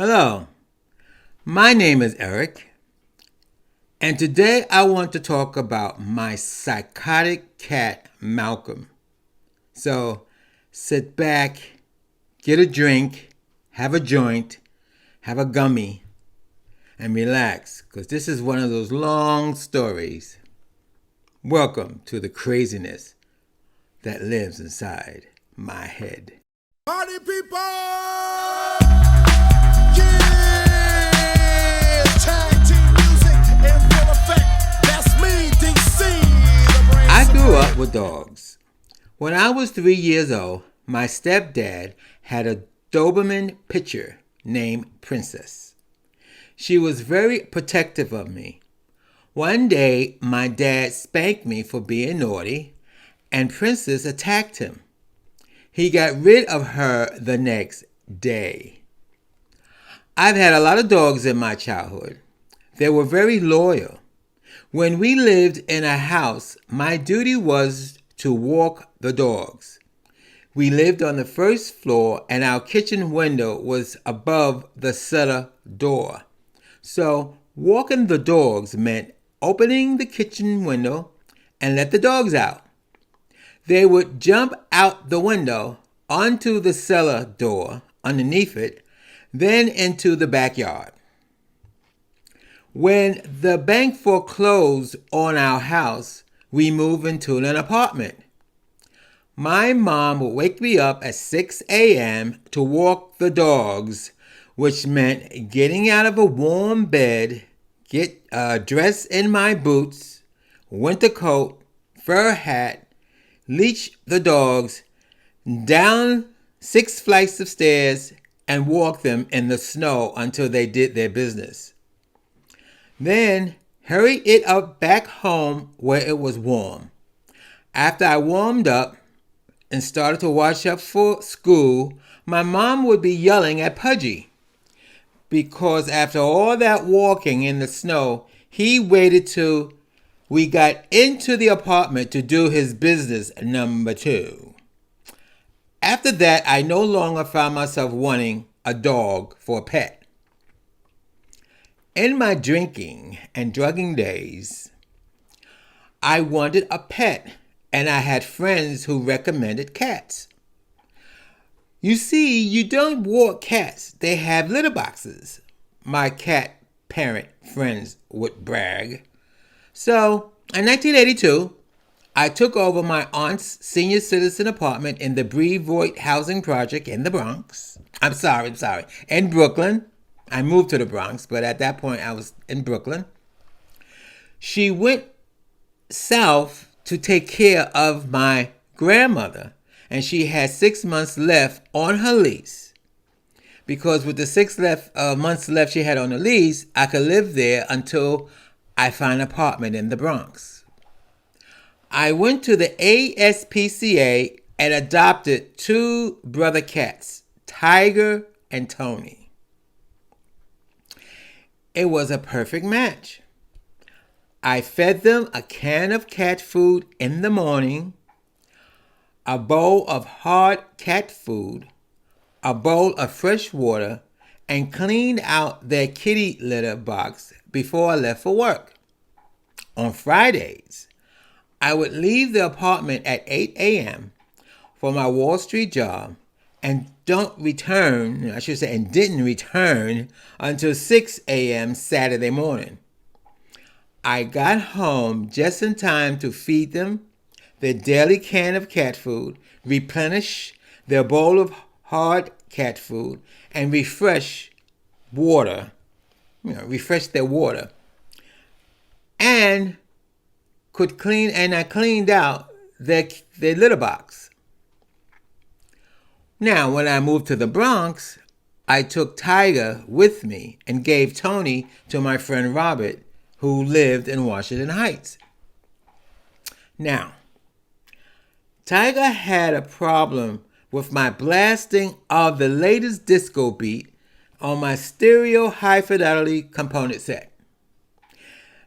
Hello, my name is Eric, and today I want to talk about my psychotic cat, Malcolm. So sit back, get a drink, have a joint, have a gummy, and relax, because this is one of those long stories. Welcome to the craziness that lives inside my head. Party people! I grew up with dogs. When I was 3 years old, my stepdad had a Doberman Pinscher named Princess. She was very protective of me. One day, my dad spanked me for being naughty, and Princess attacked him. He got rid of her the next day. I've had a lot of dogs in my childhood. They were very loyal. When we lived in a house, my duty was to walk the dogs. We lived on the first floor and our kitchen window was above the cellar door. So walking the dogs meant opening the kitchen window and let the dogs out. They would jump out the window onto the cellar door underneath it, then into the backyard. When the bank foreclosed on our house, we moved into an apartment. My mom would wake me up at 6 a.m. to walk the dogs, which meant getting out of a warm bed, get dressed in my boots, winter coat, fur hat, leash the dogs down 6 flights of stairs, and walk them in the snow until they did their business. Then hurry it up back home where it was warm. After I warmed up and started to wash up for school, my mom would be yelling at Pudgy because after all that walking in the snow, he waited till we got into the apartment to do his business number 2. After that, I no longer found myself wanting a dog for a pet. In my drinking and drugging days, I wanted a pet, and I had friends who recommended cats. You see, you don't walk cats. They have litter boxes, my cat parent friends would brag. So, in 1982, I took over my aunt's senior citizen apartment in the Brevoort Housing Project in the Bronx. In Brooklyn. I moved to the Bronx, but at that point I was in Brooklyn. She went south to take care of my grandmother, and she had 6 months left on her lease. Because with the 6 months left she had on the lease, I could live there until I find an apartment in the Bronx. I went to the ASPCA and adopted 2 brother cats, Tiger and Tony. It was a perfect match. I fed them a can of cat food in the morning, a bowl of hard cat food, a bowl of fresh water, and cleaned out their kitty litter box before I left for work. On Fridays, I would leave the apartment at 8 a.m. for my Wall Street job and didn't return until 6 a.m. Saturday morning. I got home just in time to feed them their daily can of cat food, replenish their bowl of hard cat food, and refresh their water. And I cleaned out their litter box. Now, when I moved to the Bronx, I took Tiger with me and gave Tony to my friend Robert, who lived in Washington Heights. Now, Tiger had a problem with my blasting of the latest disco beat on my stereo high-fidelity component set.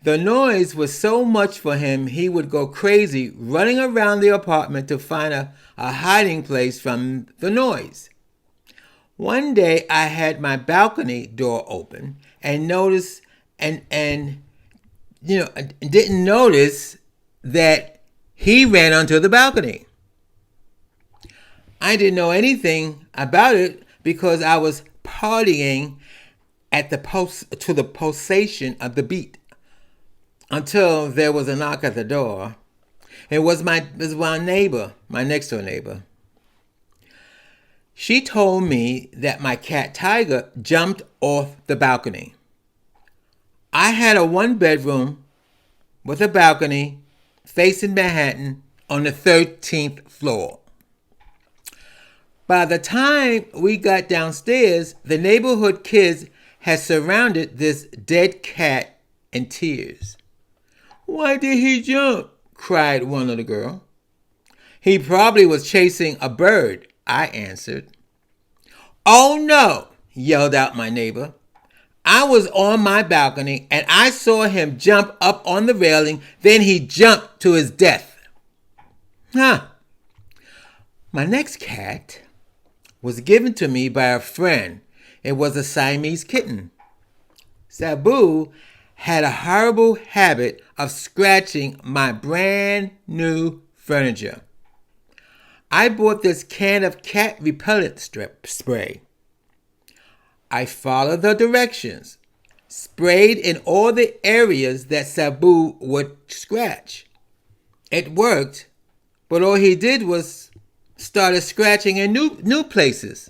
The noise was so much for him, he would go crazy running around the apartment to find a hiding place from the noise. One day I had my balcony door open and noticed and didn't notice that he ran onto the balcony. I didn't know anything about it because I was partying at to the pulsation of the beat until there was a knock at the door. It was my neighbor, my next door neighbor. She told me that my cat Tiger jumped off the balcony. I had a 1-bedroom with a balcony facing Manhattan on the 13th floor. By the time we got downstairs, the neighborhood kids had surrounded this dead cat in tears. "Why did he jump?" cried one little girl. "He probably was chasing a bird," I answered. "Oh no," yelled out my neighbor. "I was on my balcony and I saw him jump up on the railing, then he jumped to his death." My next cat was given to me by a friend. It was a Siamese kitten. Sabu had a horrible habit of scratching my brand new furniture. I bought this can of cat repellent spray. I followed the directions, sprayed in all the areas that Sabu would scratch. It worked, but all he did was started scratching in new places.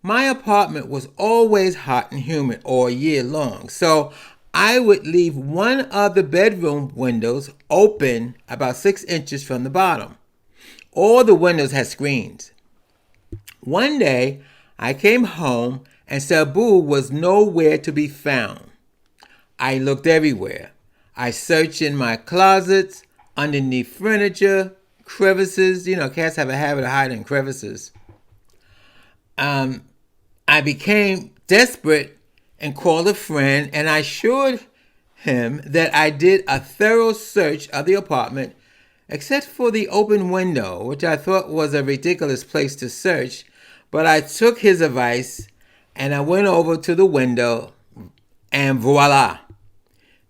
My apartment was always hot and humid all year long, so I would leave one of the bedroom windows open about 6 inches from the bottom. All the windows had screens. One day, I came home and Sabu was nowhere to be found. I looked everywhere. I searched in my closets, underneath furniture, crevices. Cats have a habit of hiding in crevices. I became desperate and called a friend, and I assured him that I did a thorough search of the apartment, except for the open window, which I thought was a ridiculous place to search. But I took his advice, and I went over to the window, and voila!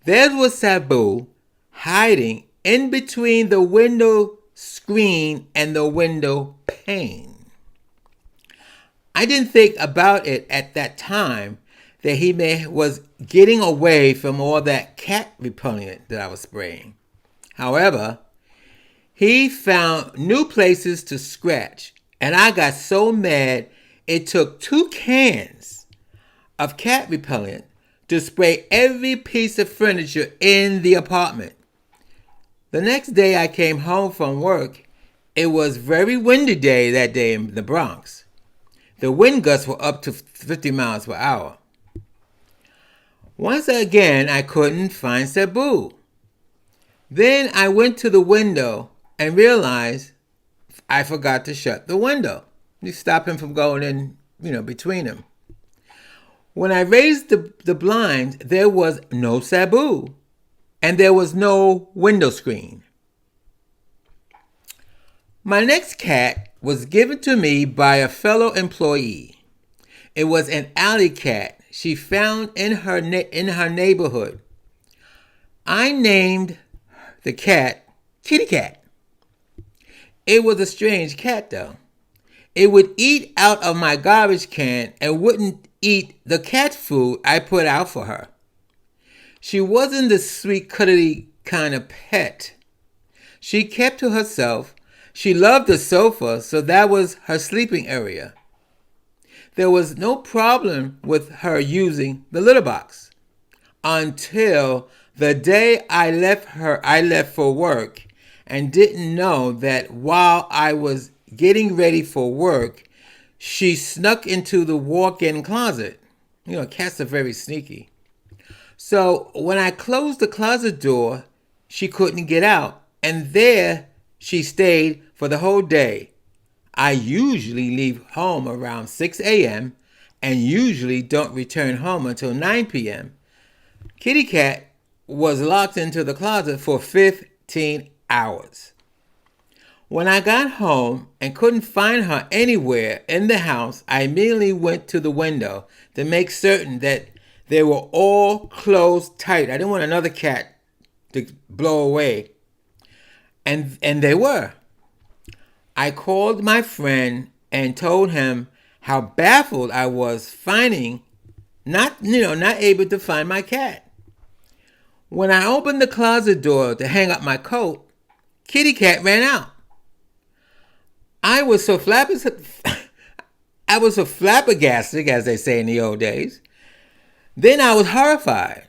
There was Sabu hiding in between the window screen and the window pane. I didn't think about it at that time that he was getting away from all that cat repellent that I was spraying. However, he found new places to scratch, and I got so mad it took 2 cans of cat repellent to spray every piece of furniture in the apartment. The next day I came home from work. It was a very windy day that day in the Bronx. The wind gusts were up to 50 miles per hour. Once again, I couldn't find Sabu. Then I went to the window and realized I forgot to shut the window. You stop him from going in, between them. When I raised the blinds, there was no Sabu, and there was no window screen. My next cat was given to me by a fellow employee. It was an alley cat she found in her neighborhood. I named the cat Kitty Cat. It was a strange cat, though. It would eat out of my garbage can and wouldn't eat the cat food I put out for her. She wasn't the sweet, cuddly kind of pet. She kept to herself. She loved the sofa, so that was her sleeping area. There was no problem with her using the litter box until the day I left for work and didn't know that while I was getting ready for work, she snuck into the walk-in closet. Cats are very sneaky. So when I closed the closet door, she couldn't get out, and there she stayed for the whole day. I usually leave home around 6 a.m. and usually don't return home until 9 p.m. Kitty Cat was locked into the closet for 15 hours. When I got home and couldn't find her anywhere in the house, I immediately went to the window to make certain that they were all closed tight. I didn't want another cat to blow away. And they were. I called my friend and told him how baffled I was finding, not able to find my cat. When I opened the closet door to hang up my coat, Kitty Cat ran out. I was so flabbergasted, as they say in the old days. Then I was horrified.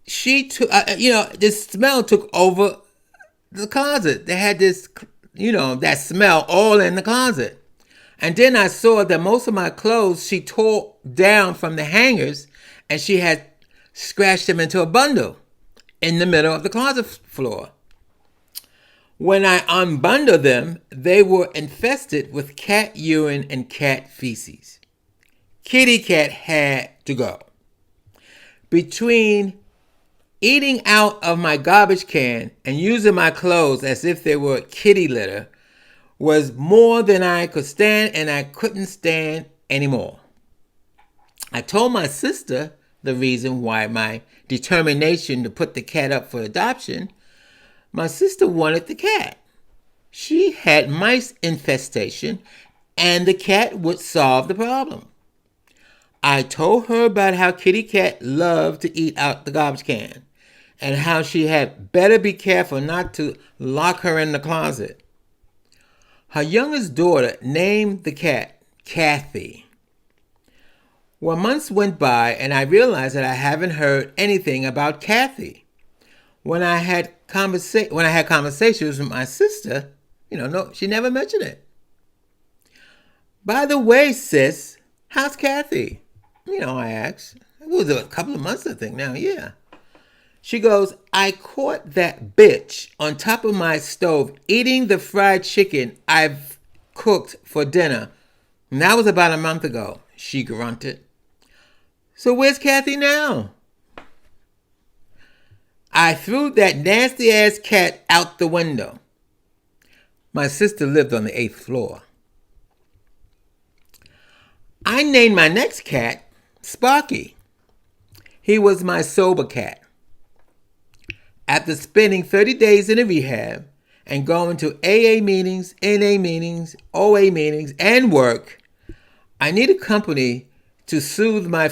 She took, this smell took over the closet. They had this, that smell all in the closet. And then I saw that most of my clothes she tore down from the hangers, and she had scratched them into a bundle in the middle of the closet floor. When I unbundled them, they were infested with cat urine and cat feces. Kitty Cat had to go. Between eating out of my garbage can and using my clothes as if they were kitty litter was more than I could stand, and I couldn't stand anymore. I told my sister the reason why, my determination to put the cat up for adoption. My sister wanted the cat. She had mice infestation, and the cat would solve the problem. I told her about how Kitty Cat loved to eat out the garbage can, and how she had better be careful not to lock her in the closet. Her youngest daughter named the cat Kathy. Well, months went by, and I realized that I haven't heard anything about Kathy. When I had conversations with my sister, no, she never mentioned it. By the way, sis, how's Kathy? I asked. It was a couple of months, I think now, yeah. She goes, I caught that bitch on top of my stove eating the fried chicken I've cooked for dinner. And that was about a month ago, she grunted. So where's Kathy now? I threw that nasty-ass cat out the window. My sister lived on the 8th floor. I named my next cat Sparky. He was my sober cat. After spending 30 days in a rehab and going to AA meetings, NA meetings, OA meetings, and work, I needed company to soothe my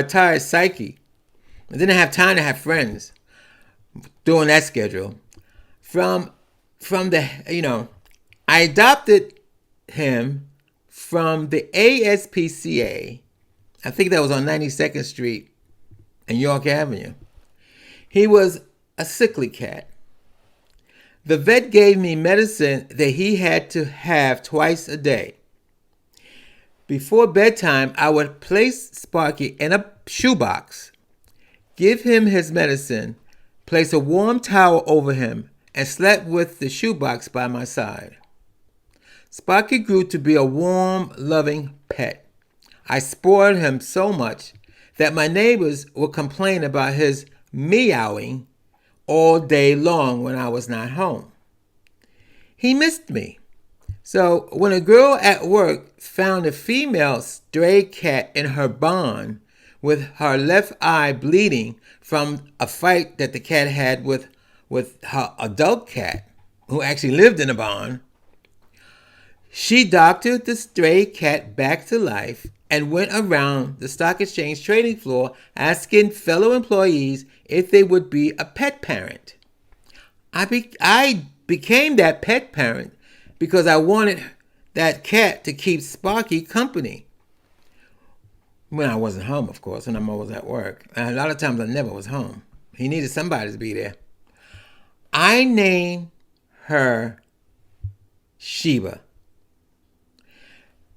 tired psyche. I didn't have time to have friends during that schedule. I adopted him from the ASPCA. I think that was on 92nd Street and York Avenue. He was a sickly cat. The vet gave me medicine that he had to have twice a day. Before bedtime, I would place Sparky in a shoebox, give him his medicine, place a warm towel over him, and slept with the shoebox by my side. Sparky grew to be a warm, loving pet. I spoiled him so much that my neighbors would complain about his meowing all day long when I was not home. He missed me. So when a girl at work found a female stray cat in her barn with her left eye bleeding from a fight that the cat had with her adult cat, who actually lived in a barn, she doctored the stray cat back to life and went around the stock exchange trading floor asking fellow employees if they would be a pet parent. I became that pet parent because I wanted that cat to keep Sparky company. When I wasn't home, of course, and I'm always at work. And a lot of times I never was home. He needed somebody to be there. I named her Sheba,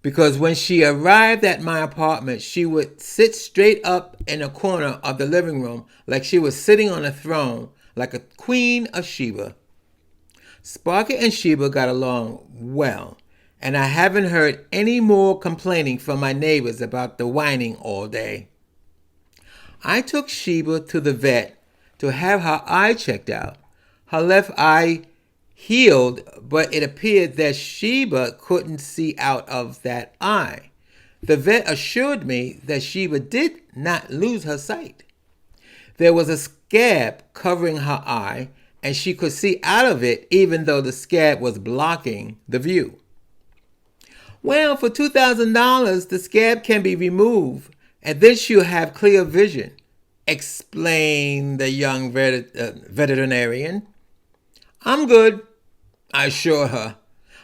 because when she arrived at my apartment, she would sit straight up in a corner of the living room like she was sitting on a throne, like a queen of Sheba. Sparky and Sheba got along well, and I haven't heard any more complaining from my neighbors about the whining all day. I took Sheba to the vet to have her eye checked out. Her left eye healed, but it appeared that Sheba couldn't see out of that eye. The vet assured me that Sheba did not lose her sight. There was a scab covering her eye, and she could see out of it even though the scab was blocking the view. Well, for $2,000, the scab can be removed, and then she'll have clear vision, explained the young veterinarian. I'm good, I assured her.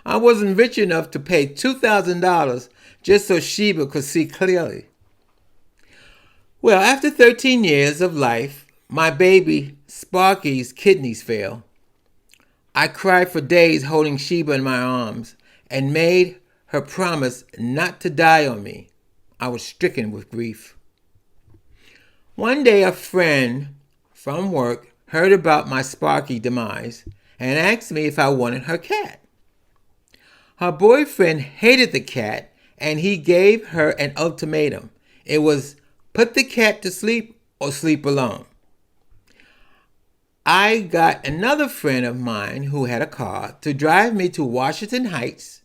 I wasn't rich enough to pay $2,000 just so Sheba could see clearly. Well, after 13 years of life, my baby Sparky's kidneys failed. I cried for days holding Sheba in my arms and made her promise not to die on me. I was stricken with grief. One day a friend from work heard about my Sparky demise and asked me if I wanted her cat. Her boyfriend hated the cat and he gave her an ultimatum. It was put the cat to sleep or sleep alone. I got another friend of mine who had a car to drive me to Washington Heights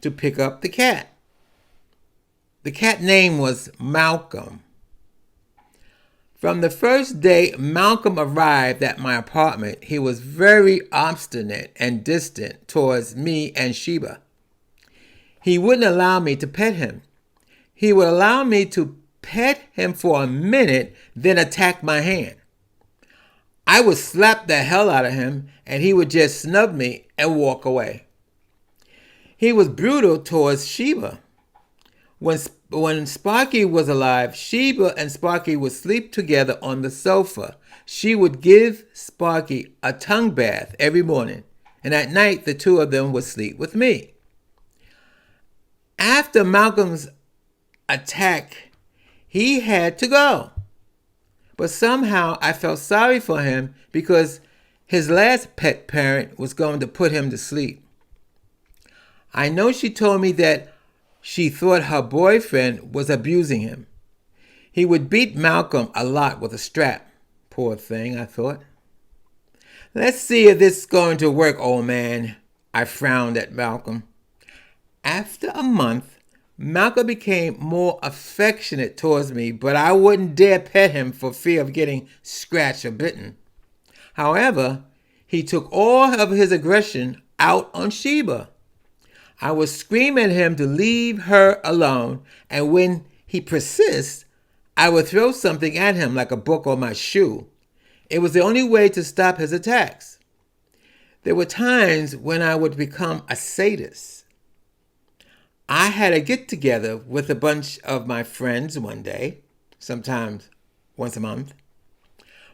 to pick up the cat. The cat name was Malcolm. From the first day Malcolm arrived at my apartment, he was very obstinate and distant towards me and Sheba. He wouldn't allow me to pet him. He would allow me to pet him for a minute, then attack my hand. I would slap the hell out of him, and he would just snub me and walk away. He was brutal towards Sheba. When Sparky was alive, Sheba and Sparky would sleep together on the sofa. She would give Sparky a tongue bath every morning, and at night the two of them would sleep with me. After Malcolm's attack, he had to go. But somehow I felt sorry for him because his last pet parent was going to put him to sleep. I know she told me that she thought her boyfriend was abusing him. He would beat Malcolm a lot with a strap. Poor thing, I thought. Let's see if this is going to work, old man. I frowned at Malcolm. After a month, Malcolm became more affectionate towards me, but I wouldn't dare pet him for fear of getting scratched or bitten. However, he took all of his aggression out on Sheba. I would scream at him to leave her alone, and when he persists, I would throw something at him like a book or my shoe. It was the only way to stop his attacks. There were times when I would become a sadist. I had a get-together with a bunch of my friends one day, sometimes once a month.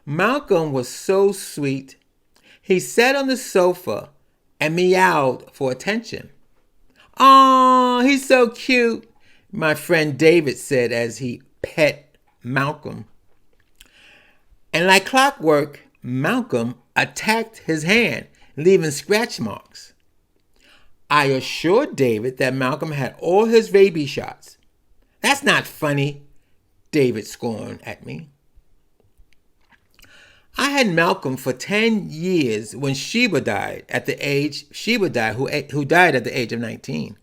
Malcolm was so sweet. He sat on the sofa and meowed for attention. "Oh, he's so cute," my friend David said as he pet Malcolm. And like clockwork, Malcolm attacked his hand, leaving scratch marks. I assured David that Malcolm had all his rabies shots. "That's not funny," David scorned at me. I had Malcolm for 10 years when Sheba died at the age who died at the age of 19.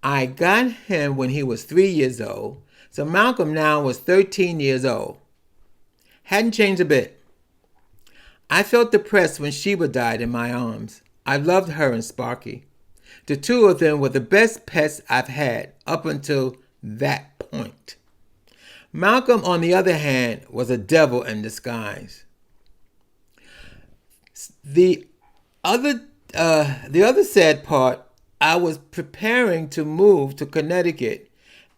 I got him when he was 3 years old, so Malcolm now was 13 years old. Hadn't changed a bit. I felt depressed when Sheba died in my arms. I loved her and Sparky. The two of them were the best pets I've had up until that point. Malcolm, on the other hand, was a devil in disguise. The other sad part, I was preparing to move to Connecticut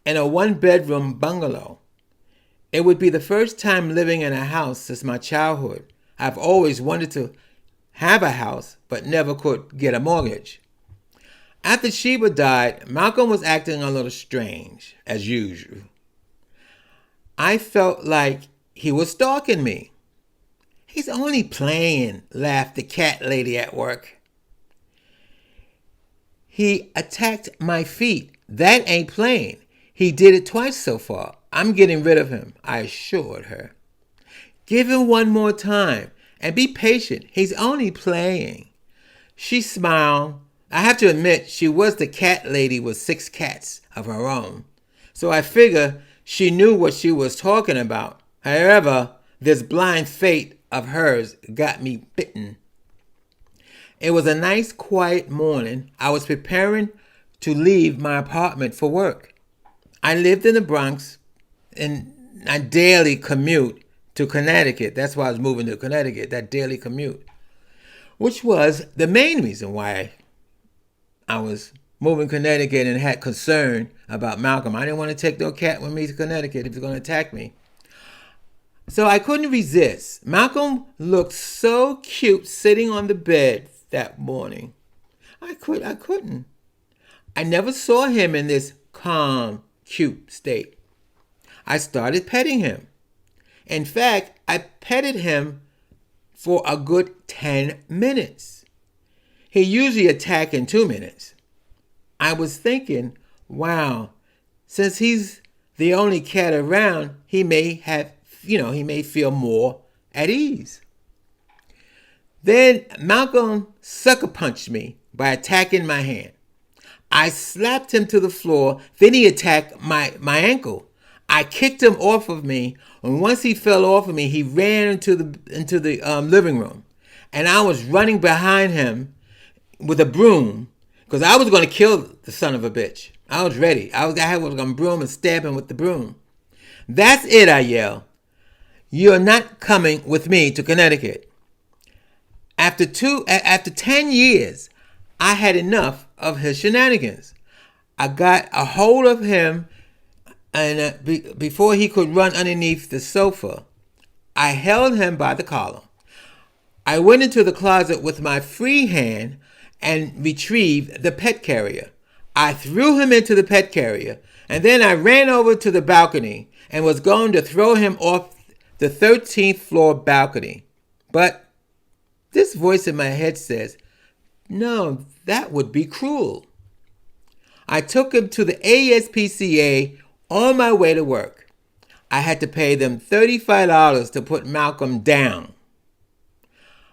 in a one-bedroom bungalow. It would be the first time living in a house since my childhood. I've always wanted to have a house, but never could get a mortgage. After Sheba died, Malcolm was acting a little strange, as usual. I felt like he was stalking me. "He's only playing," laughed the cat lady at work. "He attacked my feet. That ain't playing. He did it twice so far. I'm getting rid of him," I assured her. "Give him one more time, and be patient. He's only playing." She smiled. I have to admit, she was the cat lady with 6 cats of her own, so I figure she knew what she was talking about. However, this blind fate of hers got me bitten. It was a nice, quiet morning. I was preparing to leave my apartment for work. I lived in the Bronx, and I daily commute to Connecticut. That's why I was moving to Connecticut, that daily commute, which was the main reason why I was moving to Connecticut and had concern about Malcolm. I didn't want to take no cat with me to Connecticut if he was going to attack me. So I couldn't resist. Malcolm looked so cute sitting on the bed that morning. I couldn't. I never saw him in this calm, cute state. I started petting him. In fact, I petted him for a good 10 minutes. He usually attacks in 2 minutes. I was thinking, wow, since he's the only cat around, he may feel more at ease. Then Malcolm sucker punched me by attacking my hand. I slapped him to the floor, then he attacked my ankle. I kicked him off of me, and once he fell off of me, he ran into the living room. And I was running behind him with a broom, because I was going to kill the son of a bitch. I was ready. I was going to broom and stab him with the broom. "That's it," I yelled. "You're not coming with me to Connecticut." After 10 years, I had enough of his shenanigans. I got a hold of him, and before he could run underneath the sofa, I held him by the collar. I went into the closet with my free hand and retrieved the pet carrier. I threw him into the pet carrier, and then I ran over to the balcony and was going to throw him off the 13th floor balcony. But this voice in my head says, "No, that would be cruel." I took him to the ASPCA on my way to work. I had to pay them $35 to put Malcolm down.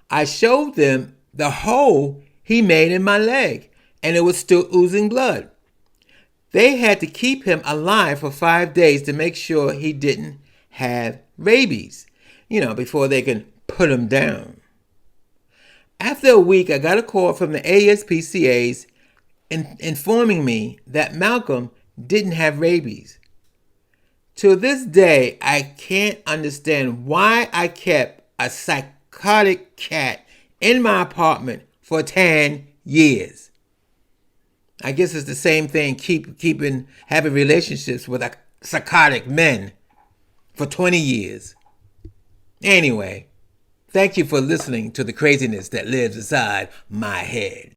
I showed them the hole he made in my leg, and it was still oozing blood. They had to keep him alive for 5 days to make sure he didn't have rabies, before they could put him down. After a week, I got a call from the ASPCAs informing me that Malcolm didn't have rabies. To this day, I can't understand why I kept a psychotic cat in my apartment for 10 years. I guess it's the same thing, having relationships with psychotic men for 20 years. Anyway, thank you for listening to the craziness that lives inside my head.